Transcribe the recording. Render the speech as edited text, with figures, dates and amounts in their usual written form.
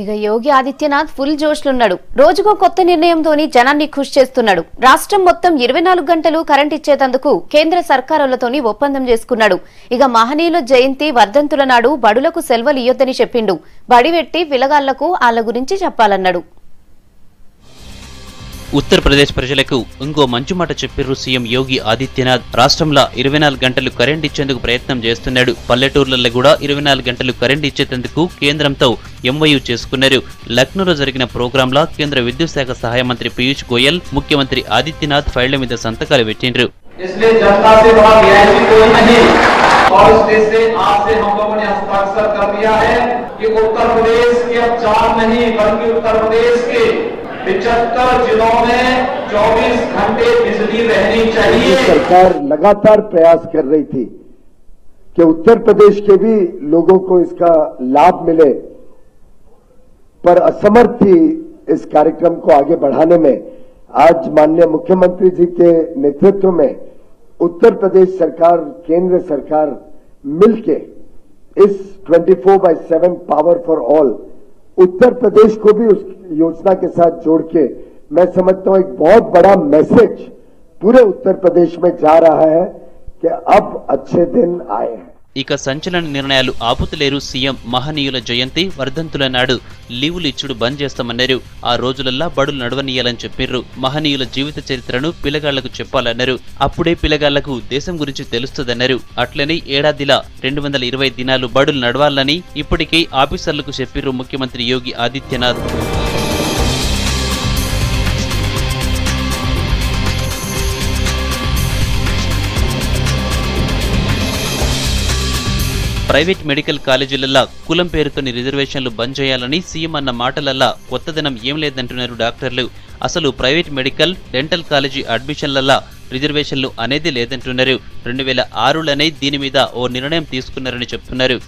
ఇక యోగి ఆదిత్యనాథ్ ఫుల్ జోష్లున్నాడు. రోజుకో కొత్త నిర్ణయంతోని జనాన్ని ఖుష్ చేస్తున్నాడు. రాష్ట్రం మొత్తం 24 గంటలు కరెంట్ ఇచ్చేందుకు కేంద్ర సర్కారులతోని ఒప్పందం చేసుకున్నాడు. ఇక మహనీయుల జయంతి వర్ధంతుల నాడు బడులకు సెలవులు ఇయ్యొద్దని చెప్పిండు. బడివెట్టి పిల్లగాళ్లకు వాళ్ళ గురించి చెప్పాలన్నాడు. ఉత్తరప్రదేశ్ ప్రజలకు ఇంకో మంచి మాట చెప్పిర్రు సీఎం యోగి ఆదిత్యనాథ్. రాష్ట్రంలో 24 గంటలు కరెంట్ ఇచ్చేందుకు ప్రయత్నం చేస్తున్నాడు. పల్లెటూర్లలో కూడా 24 గంటలు కరెంట్ ఇచ్చేందుకు కేంద్రంతో ఎంఓయూ చేసుకున్నారు. లక్నోలో జరిగిన ప్రోగ్రాంలో కేంద్ర విద్యుత్ శాఖ సహాయ మంత్రి పీయూష్ గోయల్, ముఖ్యమంత్రి ఆదిత్యనాథ్ ఫైళ్ల మీద సంతకాలు పెట్టిండ్రు. जिलों में 24 घंटे बिजली रहनी चाहिए। सरकार लगातार प्रयास कर रही थी कि उत्तर प्रदेश के भी लोगों को इसका लाभ मिले, पर असमर्थ थी इस कार्यक्रम को आगे बढ़ाने में। आज माननीय मुख्यमंत्री जी के नेतृत्व में उत्तर प्रदेश सरकार, केंद्र सरकार मिलके इस 24/7 power for all Uttar Pradesh को भी उस योजना के साथ जोड़ के मैं समझता हूं एक बहुत बड़ा मैसेज पूरे उत्तर प्रदेश में जा रहा है कि अब अच्छे दिन आए हैं। ఇక సంచలన నిర్ణయాలు ఆపుతలేరు సీఎం. మహనీయుల జయంతి వర్ధంతుల నాడు లీవులు ఇచ్చుడు బంద్ చేస్తామన్నారు. ఆ రోజులల్లా బడులు నడవనీయాలని చెప్పిర్రు. మహనీయుల జీవిత చరిత్రను పిల్లగాళ్లకు చెప్పాలన్నారు. అప్పుడే పిల్లగాళ్లకు దేశం గురించి తెలుస్తుందన్నారు. అట్లనే ఏడాదిలా 220 దినాలు బడులు నడవాలని ఇప్పటికే ఆఫీసర్లకు చెప్పిర్రు ముఖ్యమంత్రి యోగి ఆదిత్యనాథ్. ప్రైవేట్ మెడికల్ కాలేజీలల్లా కులం పేరుతోని రిజర్వేషన్లు బంద్ చేయాలని సీఎం అన్న మాటలల్లా కొత్తదనం ఏం లేదంటున్నారు డాక్టర్లు. అసలు ప్రైవేట్ మెడికల్, డెంటల్ కాలేజీ అడ్మిషన్లల్లా రిజర్వేషన్లు అనేది లేదంటున్నారు. 2006లోనే దీని మీద ఓ నిర్ణయం తీసుకున్నారని చెప్తున్నారు.